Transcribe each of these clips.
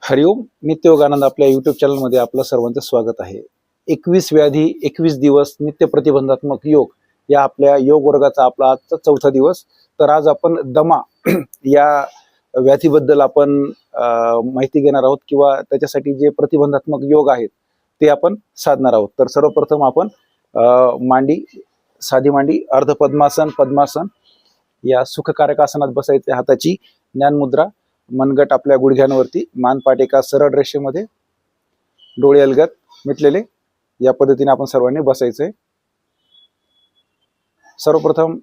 हरिओम. नित्य योगानंद आपल्या युट्यूब चॅनलमध्ये आपलं सर्वांचं स्वागत आहे. 21 व्याधी 21 दिवस नित्य प्रतिबंधात्मक योग या आपल्या योग वर्गाचा आपला आजचा चौथा दिवस. तर आज आपण दमा या व्याधीबद्दल आपण माहिती घेणार आहोत किंवा त्याच्यासाठी जे प्रतिबंधात्मक योग आहेत ते आपण साधणार आहोत. तर सर्वप्रथम आपण मांडी, साधी मांडी, अर्ध पद्मासन, पद्मासन या सुखकारक आसनात बसायचे. हाताची ज्ञान मुद्रा, मनगट आपल्या गुडघ्यांवरती, मानपाट एका सरळ रेषेमध्ये, डोळे अलगद मिटलेले. या पद्धतीने आपण सर्वांनी बसायचंय. सर्वप्रथम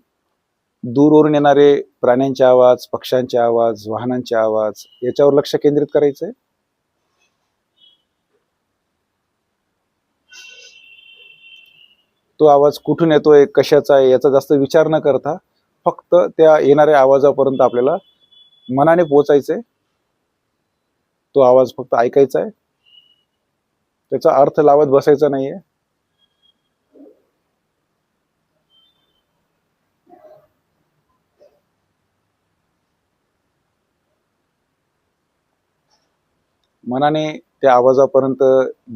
दूरवरून येणारे प्राण्यांचे आवाज, पक्ष्यांचे आवाज, वाहनांचे आवाज याच्यावर लक्ष केंद्रित करायचंय. तो आवाज कुठून येतोय, कशाचा आहे याचा जास्त विचार न करता फक्त त्या येणाऱ्या आवाजापर्यंत आपल्याला मनाने पोहोचायचंय. तो आवाज फक्त ऐकायचा आहे, त्याचा अर्थ लावत बसायचा नाहीये. मनाने त्या आवाजापर्यंत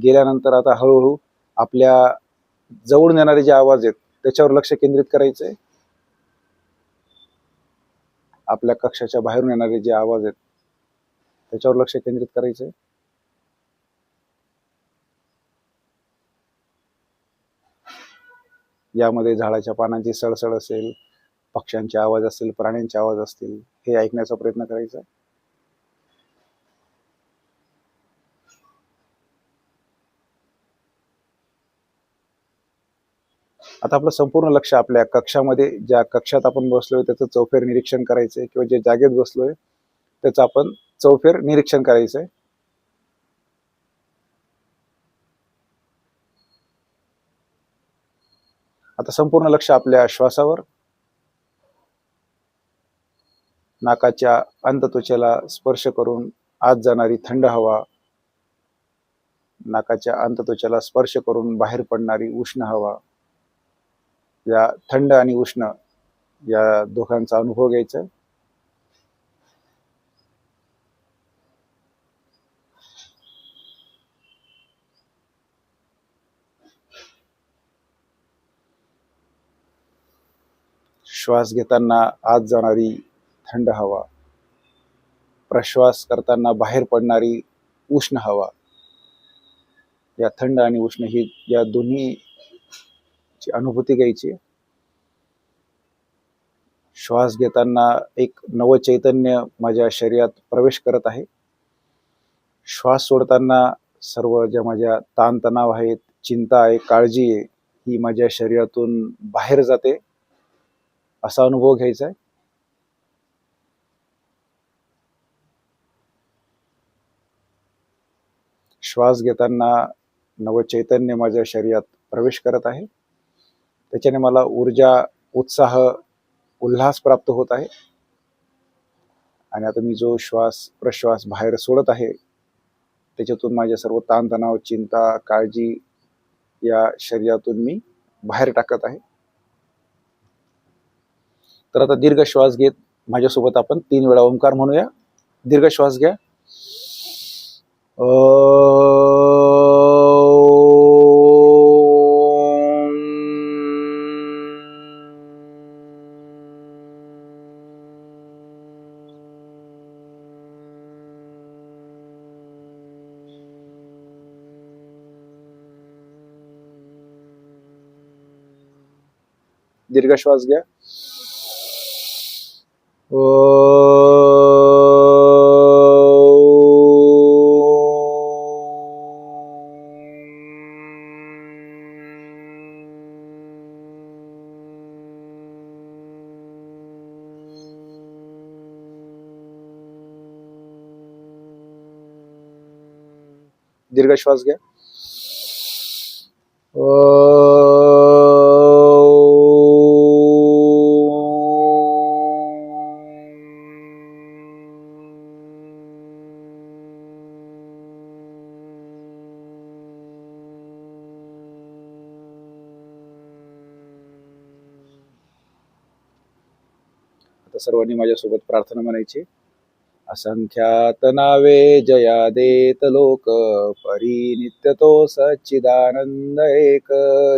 गेल्यानंतर आता हळूहळू आपल्या जवळून येणारे जे आवाज आहेत त्याच्यावर लक्ष केंद्रित करायचंय. आपल्या कक्षाच्या बाहेरून येणारे जे आवाज आहेत त्याच्यावर लक्ष केंद्रित करायचंय. यामध्ये झाडाच्या पानांची सळसळ असेल, पक्ष्यांचे आवाज असतील, प्राण्यांचे आवाज असतील, हे ऐकण्याचा प्रयत्न करायचा. आता आपलं संपूर्ण लक्ष आपल्या कक्षामध्ये, ज्या कक्षात आपण बसलोय त्याचं चौफेर निरीक्षण करायचंय किंवा जे जागेत बसलोय त्याचं आपण चौफेर निरीक्षण करायचंय. आता संपूर्ण लक्ष आपल्या श्वासावर, नाकाच्या अंतत्वचेला स्पर्श करून आत जाणारी थंड हवा, नाकाच्या अंतत्वचेला स्पर्श करून बाहेर पडणारी उष्ण हवा, या थंड आणि उष्ण या दोघांचा अनुभव घ्यायचा. श्वास घेताना आत जाणारी थंड हवा, प्रश्वास करताना बाहेर पडणारी उष्ण हवा, या थंड आणि उष्ण ही या दोन्ही अनुभूती घ्यायची. श्वास घेताना एक नव चैतन्य माझ्या शरीरात प्रवेश करत आहे. श्वास सोडताना सर्व ज्या माझ्या ताणतणाव आहेत, चिंता आहे, काळजी आहे, ही माझ्या शरीरातून बाहेर जाते असा अनुभव घ्यायचा आहे. श्वास घेताना नव चैतन्य माझ्या शरीरात प्रवेश करत आहे. त्याच्याने मला ऊर्जा, उत्साह, उल्हास प्राप्त होत आहे. आणि आता मी जो श्वास प्रश्वास बाहेर सोडत आहे त्याच्यातून माझ्या सर्व ताणतणाव, चिंता, काळजी या शरीरातून मी बाहेर टाकत आहे. तर आता दीर्घ श्वास घेत माझ्यासोबत आपण 3 वेळा ओंकार म्हणूया. दीर्घ श्वास घ्या. दीर्घ श्वास घ्या. दीर्घ श्वास घ्या. आता सर्वांनी माझ्यासोबत प्रार्थना म्हणायची. असंख्यात नावे जया देत लोक, परी नित्य तो सच्चिदानंद एक.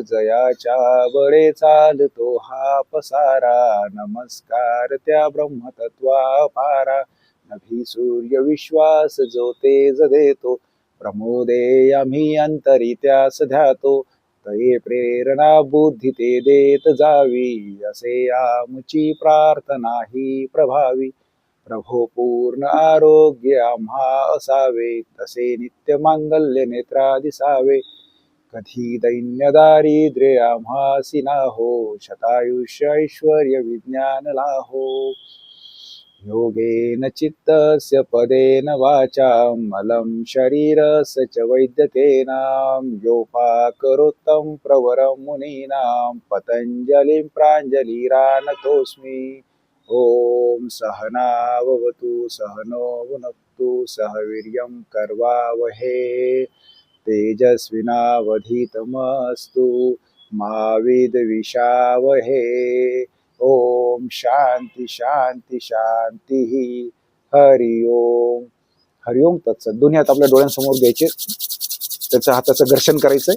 जयाच्या बळे चालतो हा पसारा, नमस्कार त्या ब्रह्मतत्वा पारा. नभी सूर्य विश्वास जो तेज देतो, प्रमोदे आम्ही अंतरी त्यास ध्यातो. तये प्रेरणा बुद्धी ते देत जावी, असे आमची प्रार्थना ही प्रभावी. प्रभो पूर्ण आरोग्य आम्हा असावे, तसे नित्य मांगल्य नेत्रा दिसावे. कधी दैन्य दारिद्र्य आम्हासी नाहो, शतायुष्य ऐश्वर्य विज्ञान लाहो. योगेन चित्तस्य पदेन वाचा, मलं शरीरस्य च वैद्यकेनां. योपाकरोत्तं प्रवरं मुनीनां, पतञ्जलिं प्राञ्जलिरानतोऽस्मि. ओम सहनाववतु सहनो भुनक्तु, सह वीर्यं कर्वावहे, तेजस्विनावधीतमस्तु मा विद्विषावहे. ओम शांती शांती शांती. हरि ओम. हरि ओम तत्सत. दोन्ही हात आपल्या डोळ्यांसमोर घ्यायचे, त्याच्या हाताचं घर्षण करायचंय,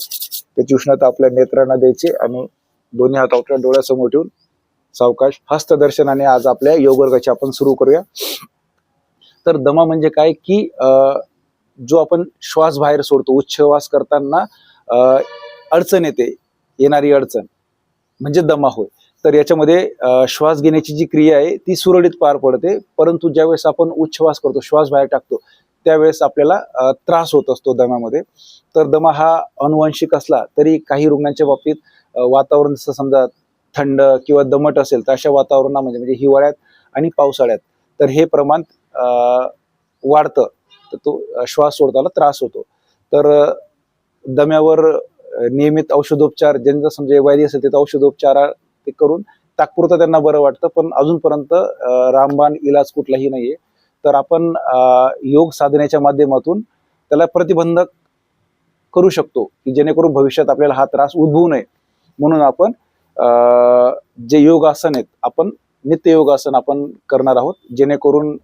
त्याची उष्णता आपल्या नेत्रांना द्यायची आणि दोन्ही हात आपल्या डोळ्यासमोर ठेवून सावकाश हस्तदर्शनाने आज आपल्या योग वर्गाची आपण सुरू करूया. तर दमा म्हणजे काय की जो आपण श्वास बाहेर सोडतो, उच्छ्वास करताना अडचण येते, येणारी अडचण म्हणजे दमा होय. तर याच्यामध्ये श्वास घेण्याची जी क्रिया आहे ती सुरळीत पार पडते, परंतु ज्यावेळेस आपण उच्छ्वास करतो, श्वास बाहेर टाकतो, त्यावेळेस आपल्याला त्रास होत असतो दम्यामध्ये. तर दमा हा अनुवांशिक असला तरी काही रुग्णांच्या बाबतीत वातावरण जसं समजा थंड किंवा दमट असेल तर अशा वातावरणामध्ये म्हणजे हिवाळ्यात आणि पावसाळ्यात तर हे प्रमाण वाढतं, तर तो श्वास सोडताना त्रास होतो. तर दम्यावर नियमित औषधोपचार, ज्यांचं समजा वैद्य असेल तिथं औषधोपचार ते करून तात्पुरतं त्यांना बरं वाटतं, पण अजूनपर्यंत रामबाण इलाज कुठलाही नाहीये. तर आपण योग साधनेच्या माध्यमातून त्याला प्रतिबंधक करू शकतो की जेणेकरून भविष्यात आपल्याला हा त्रास उद्भवू नये. म्हणून आपण जे योगासन आहेत, आपण नित्य योगासन आपण करणार आहोत, जेणेकरून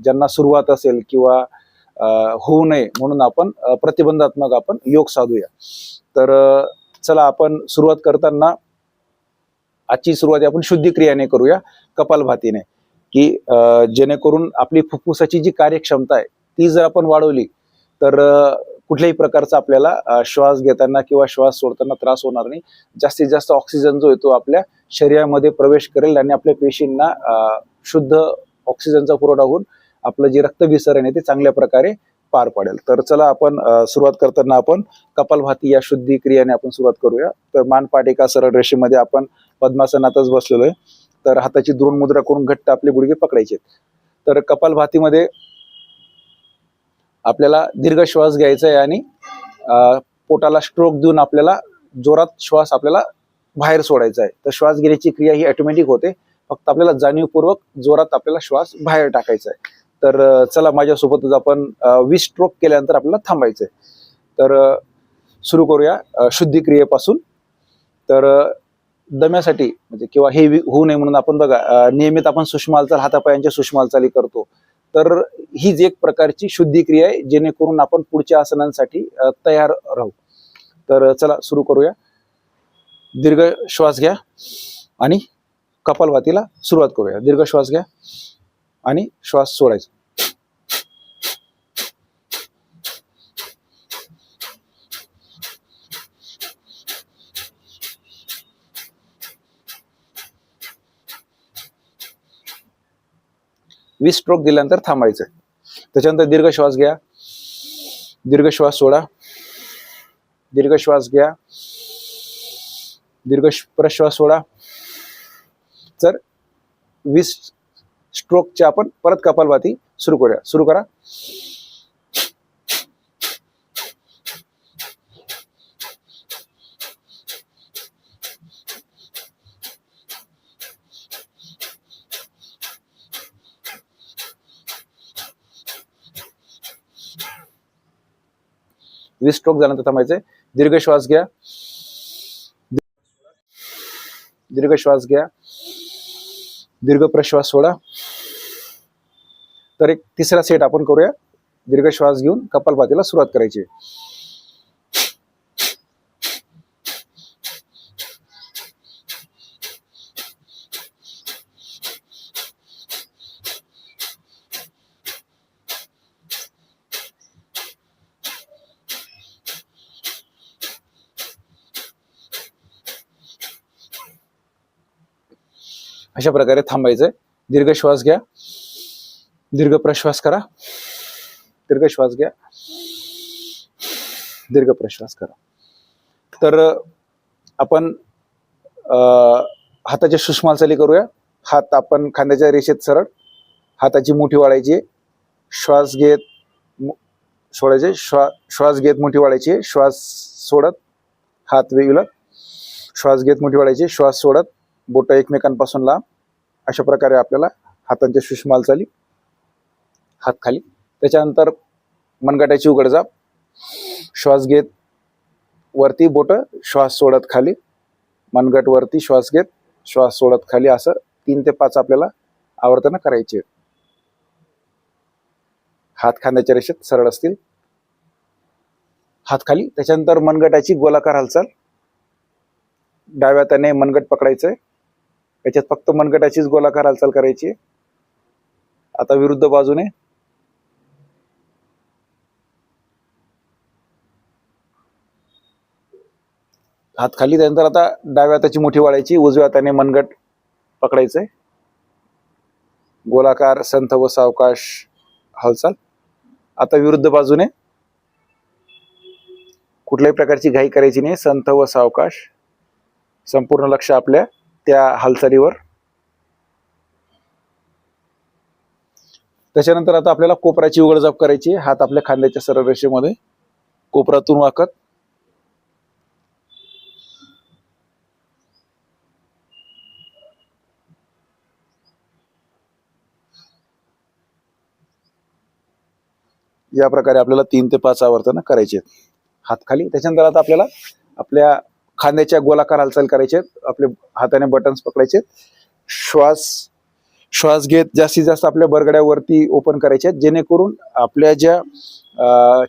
ज्यांना सुरुवात असेल किंवा होऊ नये म्हणून आपण प्रतिबंधात्मक आपण योग साधूया. तर चला आपण सुरुवात करताना आजची सुरुवात आपण शुद्धी क्रियाने करूया, कपालभातीने, की जेणेकरून आपली फुफ्फुसाची जी कार्यक्षमता आहे ती जर आपण वाढवली तर कुठल्याही प्रकारचा आपल्याला श्वास घेताना किंवा श्वास सोडताना त्रास होणार नाही. जास्तीत जास्त ऑक्सिजन जो येतो आपल्या शरीरामध्ये प्रवेश करेल आणि आपल्या पेशींना शुद्ध ऑक्सिजनचा पुरवठा होऊन आपलं जे रक्तभिसरण आहे ते चांगल्या प्रकारे पार पडेल. तर चला आपण सुरुवात करताना आपण कपालभाती या शुद्धी क्रियाने आपण सुरुवात करूया. तर मानपाट एका सरळ रेषेमध्ये आपण पद्मासनातच बसलेलो आहे. तर हाताची द्रोण मुद्रा करून घट्ट आपले गुडघे पकडायचे. तर कपालभातीमध्ये आपल्याला दीर्घ श्वास घ्यायचा आहे आणि पोटाला स्ट्रोक देऊन आपल्याला जोरात श्वास आपल्याला बाहेर सोडायचा आहे. तर श्वास घेण्याची क्रिया ही ऑटोमॅटिक होते, फक्त आपल्याला जाणीवपूर्वक जोरात आपल्याला श्वास बाहेर टाकायचा आहे. तर चला माझ्यासोबतच आपण 20 स्ट्रोक केल्यानंतर आपल्याला थांबायचंय. तर सुरू करूया शुद्धी क्रियेपासून. तर दम्यासाठी म्हणजे किंवा हे होऊ नये म्हणून आपण बघा नियमित आपण सूक्ष्म हालचाल, हातापायांच्या सूक्ष्म हालचाली करतो. तर हीच एक प्रकारची शुद्धी क्रिया आहे, जेणेकरून आपण पुढच्या आसनांसाठी तयार राहू. तर चला सुरू करूया. दीर्घ श्वास घ्या आणि कपालभातीला सुरुवात करूया. दीर्घ श्वास घ्या आणि श्वास सोडायचा. वीस स्ट्रोक दिल्यानंतर थांबायचं. त्याच्यानंतर दीर्घ श्वास घ्या, दीर्घ श्वास सोडा, दीर्घ श्वास घ्या, दीर्घ प्रश्वास सोडा. तर 20 स्ट्रोकचे आपण परत कपालभाती सुरू करूया. सुरू करा. वीस स्ट्रोक झाल्यानंतर थांबायचे. दीर्घ श्वास घ्या, दीर्घ श्वास घ्या, दीर्घ प्रश्वास सोडा. तर एक तिसरा सेट आपण करूया. दीर्घ श्वास घेऊन कपालभातीला सुरुवात करायची. अशा प्रकारे थांबायचंय. दीर्घ श्वास घ्या, दीर्घ प्रश्वास करा, दीर्घ श्वास घ्या, दीर्घ प्रश्वास करा. तर आपण हाताच्या सूक्ष्म हालचाली करूया. हात आपण खांद्याच्या रेषेत सरळ, हाताची मुठी वाढायची, श्वास घेत सोडायचे, श्वास घेत मुठी वाढायची, श्वास सोडत हात वेगळं, श्वास घेत मुठी वाढायची, श्वास सोडत बोट एकमेकांपासून लांब. अशा प्रकारे आपल्याला हातांच्या सूक्ष्म हालचाली. हात खाली, त्याच्यानंतर मनगटाची उघडझाप, श्वास घेत वरती बोट, श्वास सोडत खाली, मनगट वरती, श्वास घेत श्वास सोडत खाली. असं 3 ते 5 आपल्याला आवर्तन करायचे. हात खांद्याच्या रेषेत सरळ असतील, हात खाली. त्याच्यानंतर मनगटाची गोलाकार हालचाल. डाव्या हाताने मनगट पकडायचंय, याच्यात फक्त मनगटाचीच गोलाकार हालचाल करायची. आता विरुद्ध बाजूने हात खाली. त्यानंतर आता डाव्या हाताची मुठी वाढायची, उजव्या हाताने मनगट पकडायचंय, गोलाकार संथ व सावकाश हालचाल. आता विरुद्ध बाजूने कुठल्याही प्रकारची घाई करायची नाही, संथ व सावकाश, संपूर्ण लक्ष आपल्या त्या हालचालीवर. त्याच्यानंतर आता आपल्याला कोपराची उघडझाप करायची. हात आपल्या खांद्याच्या सरळ रेषेमध्ये, कोपरातून वाकत या प्रकारे आपल्याला 3 ते 5 आवर्तन करायचे. हात खाली. त्याच्यानंतर आता आपल्याला आपल्या खांद्याच्या गोलाकार हालचाल करायचे. आपले हाताने बटन्स पकडायचे. श्वास घेत जास्तीत जास्त आपल्या बरगड्यावरती ओपन करायचे, जेणेकरून आपल्या ज्या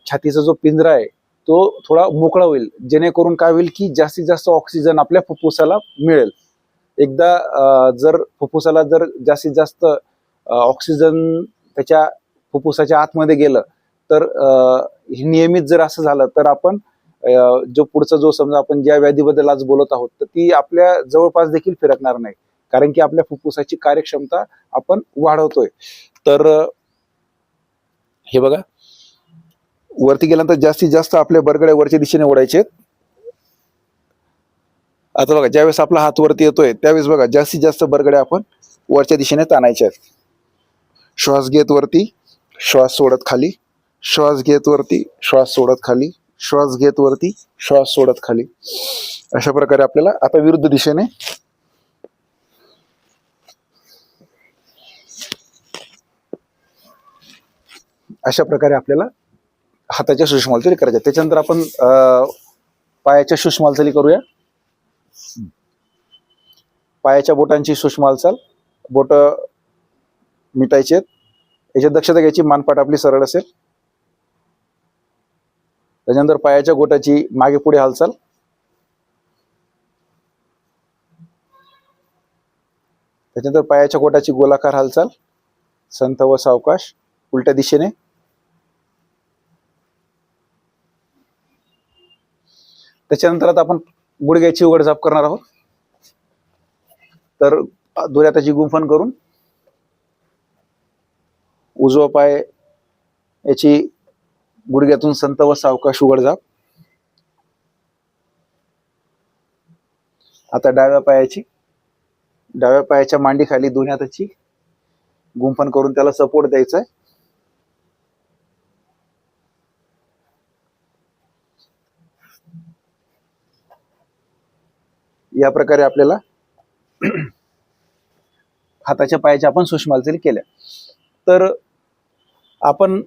छातीचा जो पिंजरा आहे तो थोडा मोकळा होईल, जेणेकरून काय होईल की जास्तीत जास्त ऑक्सिजन आपल्या फुफ्फुसाला मिळेल. एकदा जर फुफ्फुसाला जर जास्तीत जास्त ऑक्सिजन त्याच्या फुफ्फुसाच्या आतमध्ये गेलं तर नियमित जर असं झालं तर आपण जो पुढचा जो समजा आपण ज्या व्याधीबद्दल आज बोलत आहोत तर ती आपल्या जवळपास देखील फिरकणार नाही, कारण की आपल्या फुफ्फुसाची कार्यक्षमता आपण वाढवतोय. तर हे बघा, वरती गेल्यानंतर जास्तीत जास्त आपल्या बरगड्या वरच्या दिशेने ओढायचे. आता बघा, ज्यावेळेस आपला हात वरती येतोय त्यावेळेस बघा जास्तीत जास्त बरगड्या आपण वरच्या दिशेने ताणायच्या आहेत. श्वास घेत वरती, श्वास सोडत खाली, श्वास घेत वरती, श्वास सोडत खाली, श्वास घेत वरती, श्वास सोडत खाली. अशा प्रकारे आपल्याला आता विरुद्ध दिशेने अशा प्रकारे आपल्याला हाताच्या सूक्ष्म हालचाली करायच्या. त्याच्यानंतर आपण पायाच्या सूक्ष्म हालचाली करूया. पायाच्या बोटांची सूक्ष्म हालचाल. बोट मिटायचे. याच्यात दक्षता घ्यायची, मानपाट आपली सरळ असेल. त्याच्यानंतर पायाच्या बोटाची मागे पुढे हालचाल. त्याच्यानंतर पायाच्या बोटाची गोलाकार हालचाल, संथ व सावकाश उलट्या दिशेने. त्याच्यानंतर आता आपण गुडघ्याची उघडझाप करणार आहोत. तर दोन्ही हाताची गुंफण करून उजवा पाय याची गुडघ्यातून संथ व सावकाश उघडझाप. आता डाव्या पायाच्या मांडी खाली दोन्ही हाताची गुंफण करून त्याला सपोर्ट द्यायचा आहे. या प्रकारे आपल्याला हाताच्या पायाच्या आपण सूक्ष्म हालचाली केल्या. तर आपण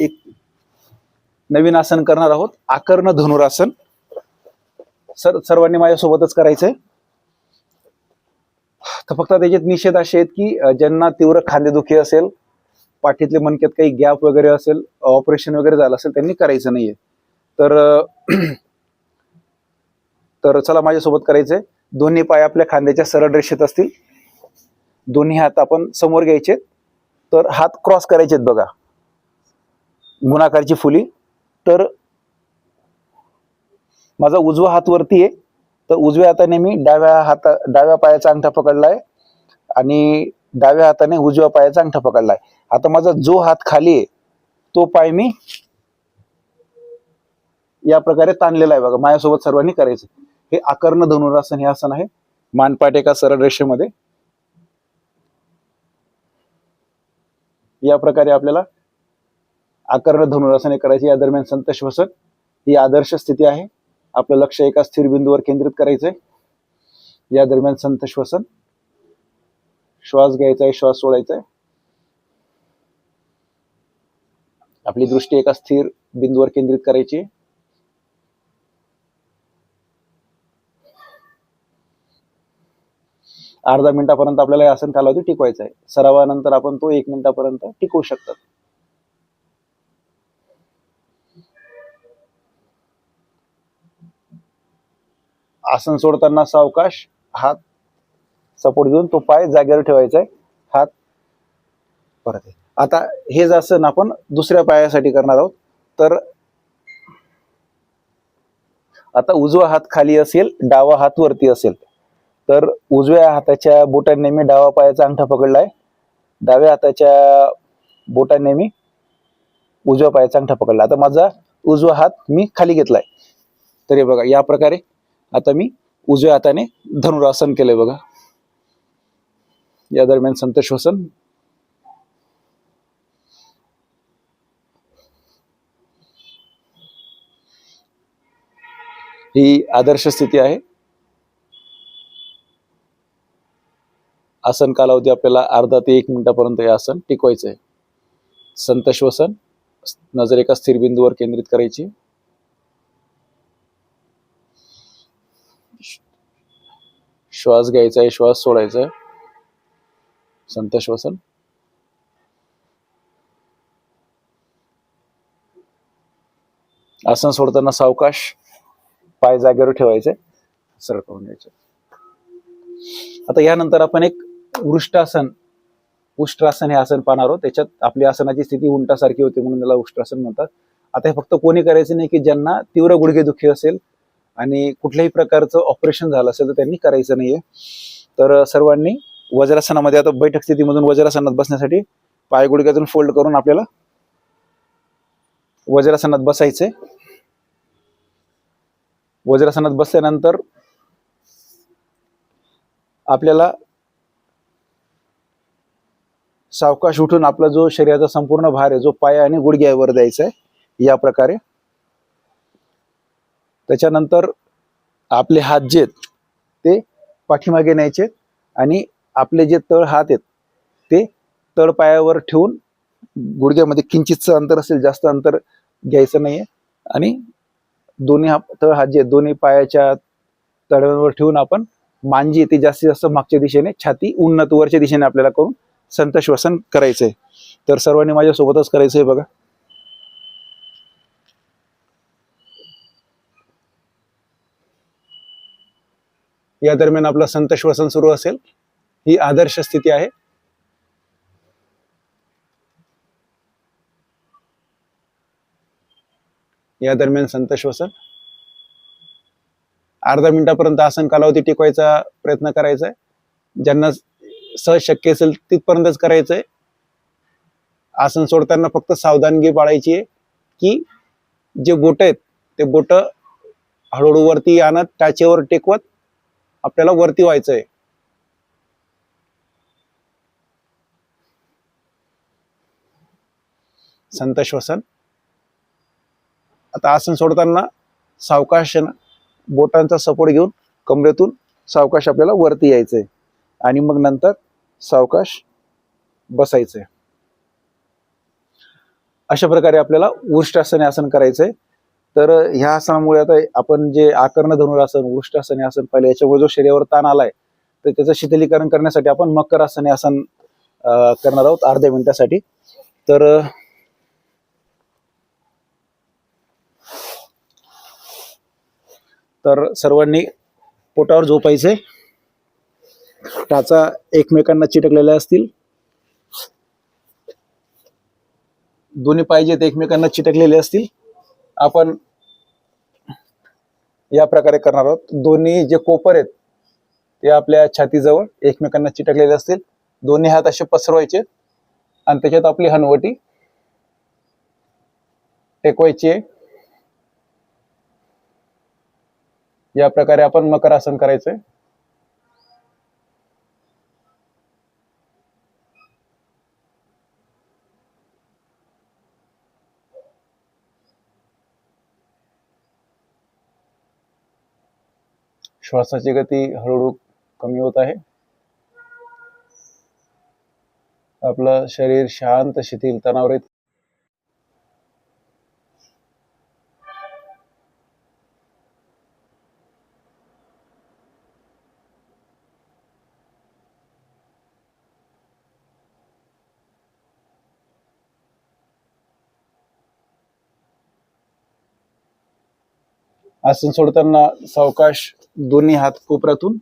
एक नवीन आसन करणार आहोत, आकर्ण धनुरासन. सर्वांनी माझ्यासोबतच करायचंय. तर फक्त त्याच्यात निषेध असे आहेत की ज्यांना तीव्र खांदेदुखी असेल, पाठीतले मणक्यात काही गॅप वगैरे असेल, ऑपरेशन वगैरे झालं असेल, त्यांनी करायचं नाहीये. तर तर चला माझ्यासोबत करायचंय. दोन्ही पाय आपल्या खांद्याच्या सरळ रेषेत असतील. दोन्ही हात आपण समोर घ्यायचे. तर हात क्रॉस करायचे बघा, गुणाकारची फुली. तर माझा उजवा हात वरती आहे, तर उजव्या हाताने मी डाव्या पायाचा अंगठा पकडलाय आणि डाव्या हाताने उजव्या पायाचा अंगठा पकडलाय. आता माझा जो हात खाली आहे तो पाय मी या प्रकारे ताणलेला आहे बघा. माझ्यासोबत सर्वांनी करायचं. हे आकर्ण धनुरासन हे आसन आहे. मानपाट एका सरळ रेषेमध्ये. या प्रकारे आपल्याला आकर्ण धनुरासन करायचे. या दरम्यान संत श्वसन ही आदर्श स्थिती आहे. आपलं लक्ष एका स्थिर बिंदूवर केंद्रित करायचंय. या दरम्यान संत श्वसन. श्वास घ्यायचा आहे, श्वास सोडायचा आहे. आपली दृष्टी एका स्थिर बिंदूवर केंद्रित करायची. अर्धा मिनिटापर्यंत आपल्याला हे आसन कालावधी टिकवायचा आहे. सरावानंतर आपण तो 1 मिनिटापर्यंत टिकवू शकतात. आसन सोडताना सावकाश हात सपोर्ट देऊन तो पाय जागेवर ठेवायचा आहे. हात परत आहे. आता हेच आसन आपण दुसऱ्या पायासाठी करणार आहोत. तर आता उजवा हात खाली असेल, डावा हात वरती असेल. तर उजव्या हाताच्या बोटाने मी डावा पायाचा अंगठा पकडलाय. डाव्या हाताच्या बोटाने मी उजव्या पायाचा अंगठा पकडला. आता माझा उजवा हात मी खाली घेतलाय. तर हे बघा, या प्रकारे आता मी उजव्या हाताने धनुरासन केलंय बघा. या दरम्यान संत श्वसन. ही आदर्श स्थिती आहे. आसन कालावधी आपल्याला अर्धा ते 1 मिनिटापर्यंत हे आसन टिकवायचं आहे. संत श्वसन. नजर एका स्थिर बिंदूवर केंद्रित करायची. श्वास घ्यायचा आहे, श्वास सोडायचा आहे. संत श्वसन. आसन सोडताना सावकाश पाय जागेवर ठेवायचे, सरळ करून घ्यायचे. आता यानंतर आपण एक उष्ट्रासन हे आसन पाहणार आहोत. त्याच्यात आपली आसनाची स्थिती उंटासारखी होते म्हणून त्याला उष्ट्रासन म्हणतात. आता हे फक्त कोणी करायचं नाही की ज्यांना तीव्र गुडघेदुखी असेल आणि कुठल्याही प्रकारचं ऑपरेशन झालं असेल तर त्यांनी करायचं नाहीये. तर सर्वांनी वज्रासनामध्ये, आता बैठक स्थितीमधून वज्रासनात बसण्यासाठी पाय गुडघ्यातून फोल्ड करून आपल्याला वज्रासनात बसायचंय. वज्रासनात बसल्यानंतर आपल्याला सावकाश उठून आपला जो शरीराचा संपूर्ण भार आहे जो पाय आणि गुडघ्यावर द्यायचा आहे या प्रकारे. त्याच्यानंतर आपले हात जे ते पाठीमागे न्यायचे आणि आपले जे तळ हात आहेत ते तळ पायावर ठेवून गुडघ्यामध्ये किंचितचं अंतर असेल, जास्त अंतर घ्यायचं नाहीये. आणि दोन्ही तळ हात जे दोन्ही पायाच्या तळव्यांवर ठेवून आपण मांजी ती जास्तीत जास्त मागच्या दिशेने, छाती उन्नत वरच्या दिशेने आपल्याला करून संत श्वसन करायचंय. तर सर्वांनी माझ्या सोबतच करायचंय बघा. या दरम्यान आपलं संत श्वसन सुरू असेल. ही आदर्श स्थिती आहे. या दरम्यान संत श्वसन. अर्धा मिनिटापर्यंत आसन कालावधी टिकवायचा प्रयत्न करायचा आहे. ज्यांना सहज शक्य असेल तिथपर्यंतच करायचंय. आसन सोडताना फक्त सावधानगी बाळगायची आहे की जे बोट आहेत ते बोट हळूहळू वरती आणत टाचेवर टेकवत आपल्याला वरती व्हायचंय. संत श्वसन. आता आसन सोडताना सावकाश बोटांचा सपोर्ट घेऊन कमरेतून सावकाश आपल्याला वरती यायचंय आणि मग नंतर सावकाश बसायचंय. अशा प्रकारे आपल्याला उष्ट्रासन आसन करायचंय. तर ह्या आसनामुळे आता आपण जे आकर्ण धनुरासन, उष्ट्रासन आसन पाहिले, याच्यामुळे जो शरीरावर ताण आलाय तर त्याचं शीतलीकरण करण्यासाठी आपण मकर आसन हे आसन करणार आहोत अर्ध्या मिनिटासाठी. तर सर्वांनी पोटावर झोपायचंय. टाचा एकमेकांना चिटकलेल्या असतील, दोन्ही पाय ते एकमेकांना चिटकलेले असतील. आपण या प्रकारे करणार आहोत. दोन्ही जे कोपर आहेत ते आपल्या छातीजवळ एकमेकांना चिटकलेले असतील. दोन्ही हात असे पसरवायचे आणि त्याच्यात आपली हनवटी टेकवायची आहे. या प्रकारे आपण मकर आसन करायचंय. श्वासाची गती हळूहळू कमी होत आहे. आपलं शरीर शांत, शिथिल, तणावरहित. आसन सोडताना सावकाश दोन्ही हात कोपऱ्यातून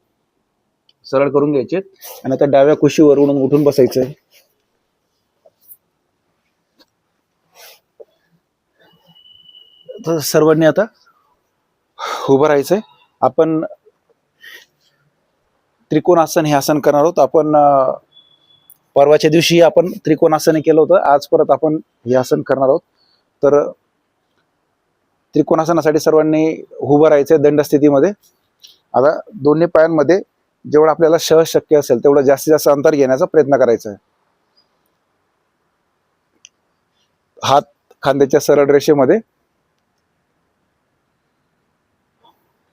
सरळ करून घ्यायचे आणि आता डाव्या कुशीवर उठून बसायचंय. तर सर्वांनी आता उभं राहायचंय. आपण त्रिकोणासन हे आसन करणार आहोत. आपण परवाच्या दिवशी आपण त्रिकोणासन केलं होतं. आज परत आपण हे आसन करणार आहोत. तर त्रिकोणासनासाठी सर्वांनी उभं राहायचंय दंड स्थितीमध्ये. आता दोन्ही पायांमध्ये जेवढं आपल्याला सहज शक्य असेल तेवढं जास्तीत जास्त अंतर घेण्याचा प्रयत्न करायचा आहे. हात खांद्याच्या सरळ रेषेमध्ये.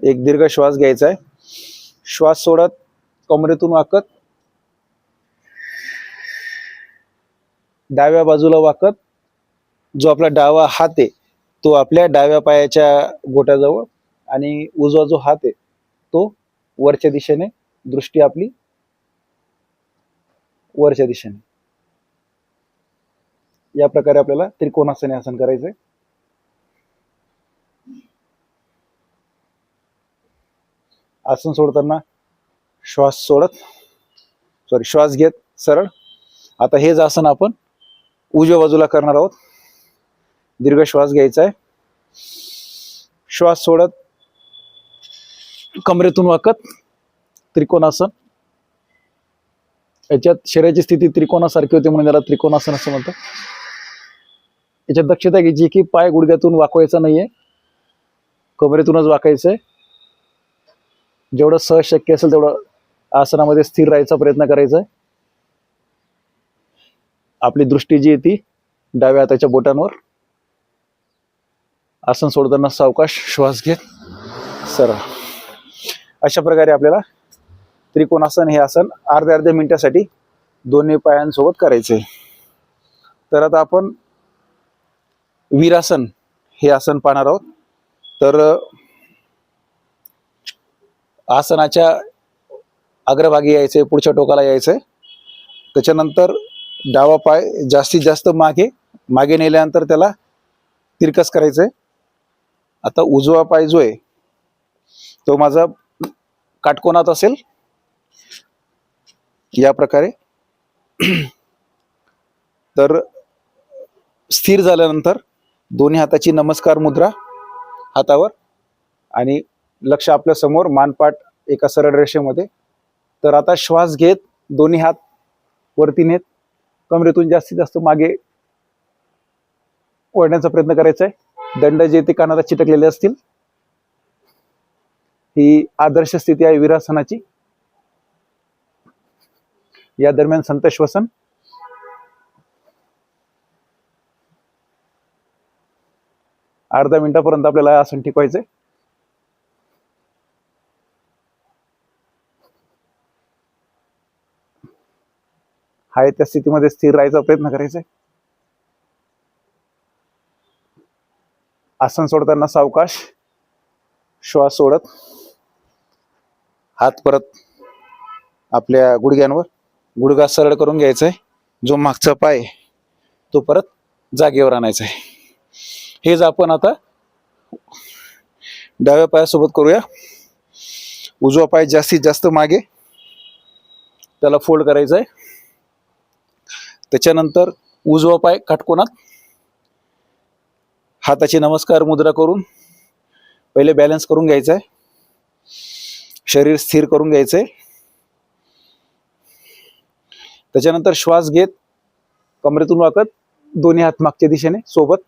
एक दीर्घ श्वास घ्यायचा आहे. श्वास सोडत कमरेतून वाकत डाव्या बाजूला वाकत जो आपला डावा हात आहे तो आपल्या डाव्या पायाच्या गोट्याजवळ आणि उजवा जो हात आहे तो वरच्या दिशेने, दृष्टी आपली वरच्या दिशेने. या प्रकारे आपल्याला त्रिकोणासन आसन करायचंय. आसन सोडताना श्वास घेत सरळ. आता हेच आसन आपण उजव्या बाजूला करणार आहोत. दीर्घ श्वास घ्यायचा आहे. श्वास सोडत कमरेतून वाकत त्रिकोणासन. याच्यात शरीराची स्थिती त्रिकोणासारखी होती म्हणून याला त्रिकोणासन असं म्हणतात. याच्यात दक्षता घ्यायची की पाय गुडघ्यातून वाकवायचा नाहीये, कमरेतूनच वाकायचंय. जेवढं सहज शक्य असेल तेवढं आसनामध्ये स्थिर राहायचा प्रयत्न करायचा आहे. आपली दृष्टी जी आहे ती डाव्या हाताच्या बोटांवर. आसन सोडताना सावकाश श्वास घेत सरळ. अशा प्रकारे आपल्याला त्रिकोणासन हे आसन अर्ध्या मिनिटासाठी दोन्ही पायांसोबत करायचे. तर आता आपण वीरासन हे आसन पाहणार आहोत. तर आसनाच्या अग्रभागी यायचंय, पुढच्या टोकाला यायचंय. त्याच्यानंतर डावा पाय जास्तीत जास्त मागे नेल्यानंतर त्याला तिरकस करायचंय. आता उजवा पाय जो आहे तो माझा काटकोनात असेल या प्रकारे. तर स्थिर झाल्यानंतर दोन्ही हाताची नमस्कार मुद्रा हातावर आणि लक्ष आपल्या समोर, मानपाट एका सरळ रेषेमध्ये. तर आता श्वास घेत दोन्ही हात वरती नेत कमरेतून जास्तीत जास्त मागे ओढण्याचा प्रयत्न करायचा आहे. दंड जे ते कानाला चिटकलेले असतील. ही आदर्श स्थिती आहे वीरासनाची. या दरम्यान संत श्वसन. अर्ध्या मिनिटापर्यंत आपल्याला आसन टिकवायचंय. हाय त्या स्थितीमध्ये स्थिर राहायचा प्रयत्न करायचा आहे. आसन सोडताना सावकाश श्वास सोडत हात परत आपल्या गुडघ्यांवर. गुडघा सरळ करून घ्यायचा आहे. जो मागचा पाय तो परत जागेवर आणायचा आहे. हेच आपण आता डाव्या पायासोबत करूया. उजवा पाय जास्तीत जास्त मागे त्याला फोल्ड करायचा आहे. त्याच्यानंतर उजवा पाय काटकोनात हाताची नमस्कार मुद्रा करून पहिले बॅलन्स करून घ्यायचा आहे. शरीर स्थिर करून घ्यायचंय. त्याच्यानंतर श्वास घेत कमरेतून वाकत दोन्ही हात मागच्या दिशेने सोबत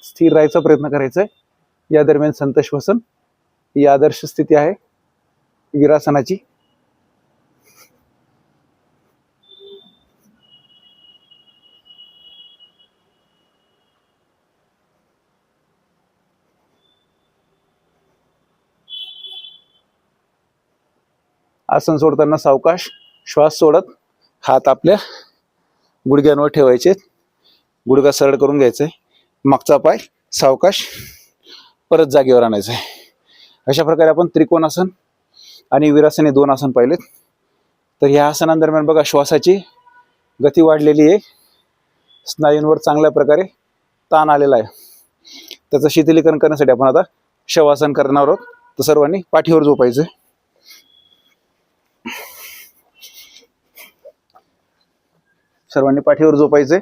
स्थिर राहायचा प्रयत्न करायचा आहे. या दरम्यान संत श्वसन ही आदर्श स्थिती आहे वीरासनाची. आसन सोडताना सावकाश श्वास सोडत हात आपल्या गुडघ्यांवर ठेवायचे. गुडघा सरळ करून घ्यायचा आहे. मागचा पाय सावकाश परत जागेवर आणायचा आहे. अशा प्रकारे आपण त्रिकोणासन आणि वीरासन हे 2 आसन पाहिलेत. तर ह्या आसनांदरम्यान बघा श्वासाची गती वाढलेली आहे. स्नायूंवर चांगल्या प्रकारे ताण आलेला आहे. त्याचं शिथिलीकरण करण्यासाठी आपण आता शवासन करणार आहोत. तर सर्वांनी पाठीवर झोपायचं. सर्वांनी पाठीवर झोपायचे.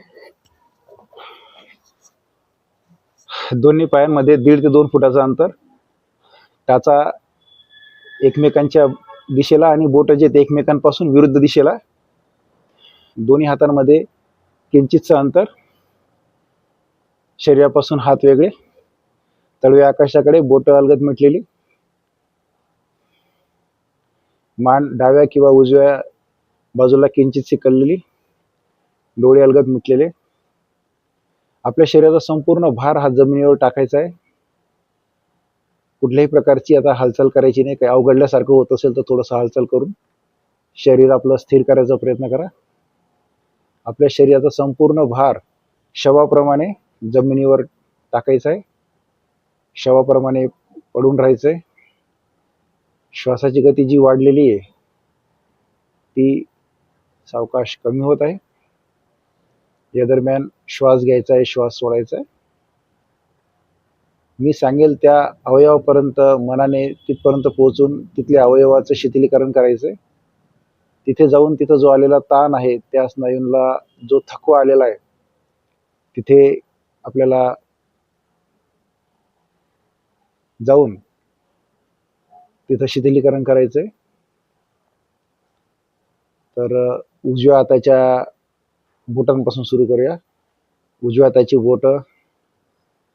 दोन्ही पायांमध्ये 1.5 ते 2 फुटाचं अंतर. टाचा एकमेकांच्या दिशेला आणि बोट जे ते एकमेकांपासून विरुद्ध दिशेला. दोन्ही हातांमध्ये किंचितचं अंतर. शरीरापासून हात वेगळे. तळवे आकाशाकडे, बोट अलगद मिटलेली. मान डाव्या किंवा उजव्या बाजूला किंचितशी कललेली. डोळे अलगद मिटलेले. आपल्या शरीराचा संपूर्ण भार हा जमिनीवर टाकायचा आहे. कुठल्याही प्रकारची आता हालचाल करायची नाही. काही अवघडल्यासारखं होत असेल तर थोडंसं हालचाल करून शरीर आपलं स्थिर करायचा प्रयत्न करा. आपल्या शरीराचा संपूर्ण भार शवाप्रमाणे जमिनीवर टाकायचा आहे. शवाप्रमाणे पडून राहायचंय. श्वासाची गती जी वाढलेली आहे ती सावकाश कमी होत आहे. या दरम्यान श्वास घ्यायचा आहे, श्वास सोडायचा आहे. मी सांगेल त्या अवयवापर्यंत मनाने तिथपर्यंत पोहोचून तिथल्या अवयवाचं शिथिलीकरण करायचंय. तिथे जाऊन तिथं जो आलेला ताण आहे, त्या स्नायूंना जो थकवा आलेला आहे, तिथे आपल्याला जाऊन तिथं शिथिलीकरण करायचंय. तर उजव्या हाताच्या बोटांपासून सुरू करूया. उजव्या हाताची बोट,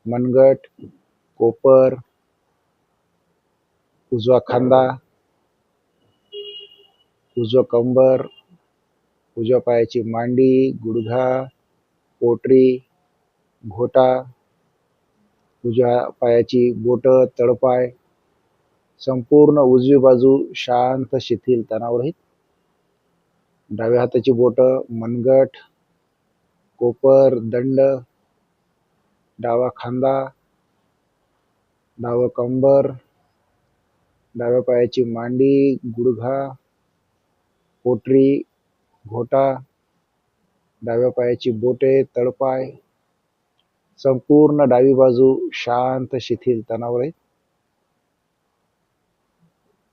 मनगट, कोपर, उजवा खांदा, उजवा कंबर, उजव्या पायाची मांडी, गुडघा, पोटरी, घोटा, उजव्या पायाची बोट, तळपाय, संपूर्ण उजवी बाजू शांत शिथिल तणावरहित. डाव्या हाताची बोट, मनगट, कोपर, दंड, डावा खांदा, डावं कंबर, डाव्या पायाची मांडी, गुडघा, पोटरी, घोटा, डाव्या पायाची बोटे, तळपाय, संपूर्ण डावी बाजू शांत शिथिल तणावरहित.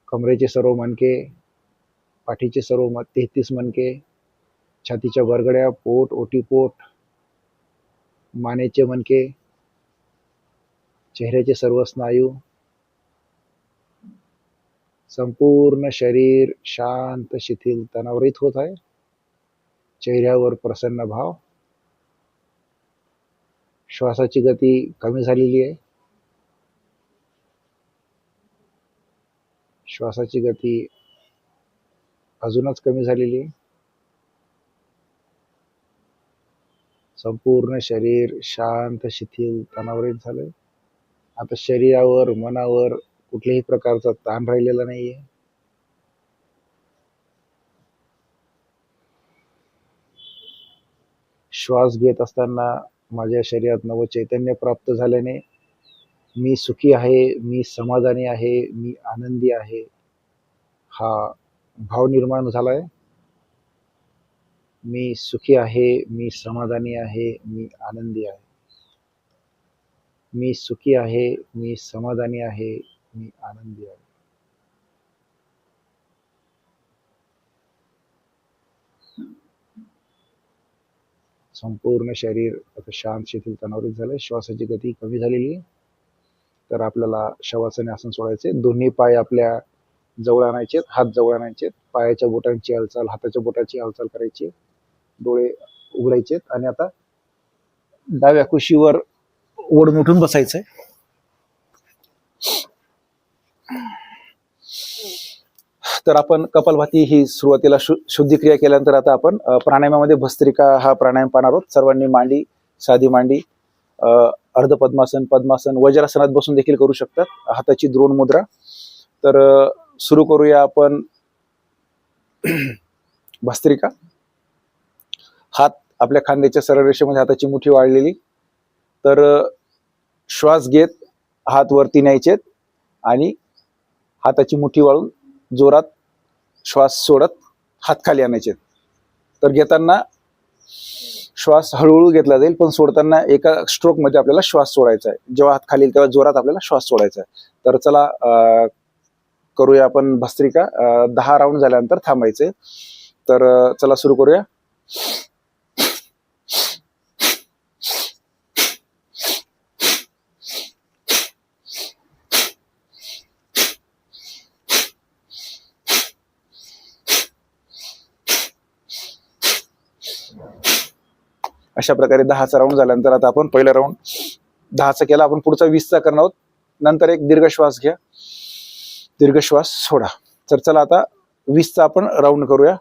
कमरेचे सर्व मणके, पाठीचे सर्व 33 मणके, छातीच्या बरगड्या, पोट, ओटीपोट, मानेचे मणके, चेहऱ्याचे सर्व स्नायू, संपूर्ण शरीर शांत शिथिल तणावरहित होत आहे. चेहऱ्यावर प्रसन्न भाव. श्वासाची गती कमी झालेली आहे. श्वासाची गती अजूनच कमी झालेली आहे. संपूर्ण शरीर शांत शिथिल तणावरहित झालंय. आता शरीरावर, मनावर कुठल्याही प्रकारचा ताण राहिलेला नाहीये. श्वास घेत असताना माझ्या शरीरात नव चैतन्य प्राप्त झाल्याने मी सुखी आहे, मी समाधानी आहे, मी आनंदी आहे, हा भाव निर्माण झालाय. मी सुखी आहे, मी समाधानी आहे, मी आनंदी आहे. मी सुखी आहे, मी समाधानी आहे, मी आनंदी आहे. संपूर्ण शरीर आता शांत शिथिल तणावरीत झालंय. श्वासाची गती कमी झालेली आहे. तर आपल्याला शवासने आसन सोडायचे. दोन्ही पाय आपल्या जवळ आणायचे, हात जवळ आणायचे, पायाच्या बोटांची हालचाल, हाताच्या बोटाची हालचाल करायची, डोळे उघडायचे आणि आता डाव्या कुशीवर ओढून उठून बसायचंय. तर आपण कपालभाती ही सुरुवातीला शुद्धी क्रिया केल्यानंतर आता आपण प्राणायामामध्ये भस्त्रिका हा प्राणायाम पाहणार आहोत. सर्वांनी मांडी, साधी मांडी, अर्ध पद्मासन, पद्मासन, वज्रासनात बसून देखील करू शकतात. हाताची द्रोण मुद्रा. तर सुरू करूया आपण भस्त्रिका. हात आपल्या खांद्याच्या सरळ रेषेमध्ये, हाताची मुठी वाढलेली. तर श्वास घेत हात वरती न्यायचेत आणि हाताची मुठी वाळून जोरात श्वास सोडत हात खाली आणायचे. तर घेताना श्वास हळूहळू घेतला जाईल, पण सोडताना एका स्ट्रोक मध्ये आपल्याला श्वास सोडायचा आहे. जेव्हा हात खाली तेव्हा जोरात आपल्याला श्वास सोडायचा आहे. तर चला करूया आपण भस्त्रिका. 10 राऊंड झाल्यानंतर थांबायचे. तर चला सुरू करूया. अशा प्रकारे 10चा राऊंड झाल्यानंतर आता आपण पहिला राऊंड 10चा केला, आपण पुढचा 20चा करणार आहोत. नंतर एक दीर्घ श्वास घ्या, दीर्घ श्वास सोडा. तर चला आता 20चा आपण राऊंड करूया.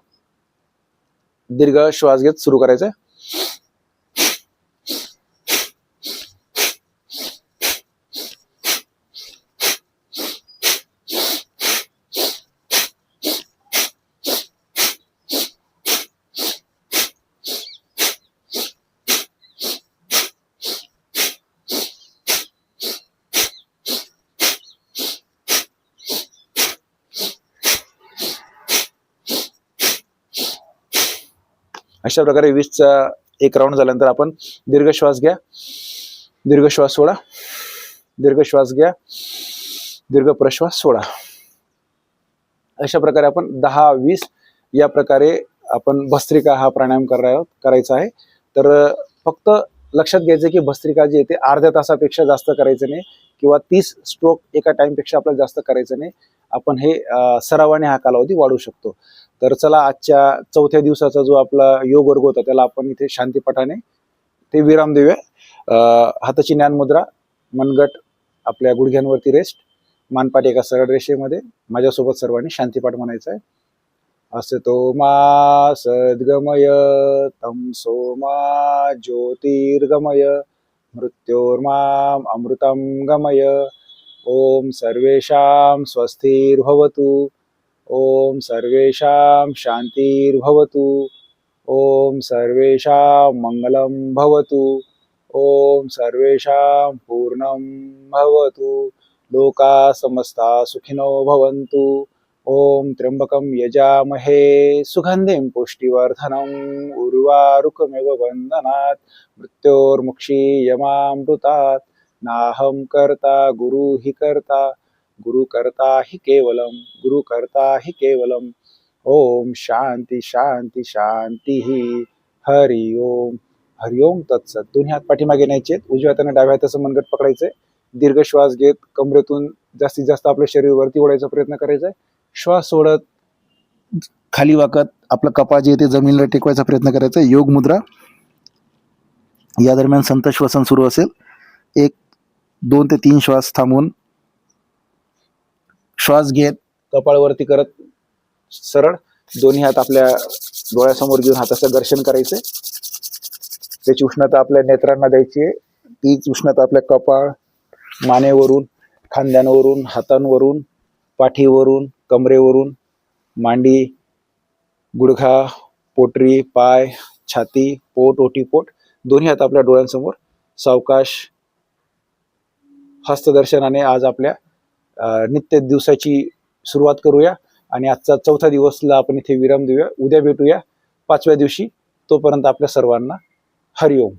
दीर्घ श्वास घेत सुरू करायचं. अशा प्रकारे 20चा एक राऊंड झाल्यानंतर आपण दीर्घ श्वास घ्या, दीर्घ श्वास सोडा, दीर्घ श्वास घ्या, दीर्घ प्रश्वास सोडा. अशा प्रकारे आपण 10-20 या प्रकारे आपण भस्त्रिका हा प्राणायाम करायचा आहे. तर फक्त लक्षात घ्यायचं की भस्त्रिका जी आहे ते अर्ध्या तासापेक्षा जास्त करायचं नाही किंवा 30 स्ट्रोक एका टाइमपेक्षा आपल्याला जास्त करायचं नाही. आपण हे सरावाने हा कालावधी वाढवू शकतो. तर चला आजच्या 4थ्या दिवसाचा जो आपला योग वर्ग होता त्याला आपण इथे शांतीपाठाने ते विराम देऊया. हाताची ज्ञान मुद्रा, मनगट आपल्या गुडघ्यांवरती रेस्ट, मानपाट एका सरळ रेषेमध्ये. माझ्यासोबत सर्वांनी शांतीपाठ म्हणायचा आहे. असतो मा सद्गमय तमसो मा ज्योतिर्गमय मृत्योर्माम अमृतं गमय. ओम सर्वेषां स्वस्तिर्भवतु. ओम सर्वेषां शांतिर्भवतु. ओम सर्वेषां मंगलं भवतु. ओम सर्वेषां पूर्णं भवतु. लोका समस्ता सुखिनो भवन्तु. ओम त्र्यंबकं यजामहे सुगंधिं पुष्टिवर्धनम् उर्वारुकमिव बन्धनात् मृत्योर्मुक्षीयमामृतात्. नाहं कर्ता गुरु हि कर्ता, गुरु कर्ता हि केवलम, गुरु कर्ता हि केवलम. ओम शांती शांती शांती. हरि ओम. हरि ओम तत्सत. दोन्ही हात पाठीमागे न्यायचे, उजव्या हाताने डाव्या हाताचं मनगट पकडायचंय. दीर्घ श्वास घेत कमरेतून जास्तीत जास्त आपलं शरीर वरती ओढायचा प्रयत्न करायचा आहे. श्वास सोडत खाली वाकत आपलं कपाळ जे ते जमिनीला टेकवायचा प्रयत्न करायचा. योग मुद्रा. या दरम्यान संत श्वसन सुरू असेल. 1, 2 ते 3 श्वास थांबून श्वास घेत कपाळवरती करत सरळ दोन्ही हात आपल्या डोळ्यासमोर घेऊन हाताचं दर्शन करायचंय. त्याची उष्णता आपल्या नेत्रांना द्यायची आहे. तीच उष्णता आपल्या कपाळ, मानेवरून, खांद्यांवरून, हातांवरून, पाठीवरून, कमरेवरून, मांडी, गुडघा, पोटरी, पाय, छाती, पोट, ओटीपोट दोन्ही हात आपल्या डोळ्यांसमोर सावकाश हस्तदर्शनाने आज आपल्या नित्य दिवसाची सुरुवात करूया. आणि आजचा चौथा दिवसला आपण इथे विराम देऊया. उद्या भेटूया 5व्या दिवशी. तोपर्यंत आपल्या सर्वांना हरिओम.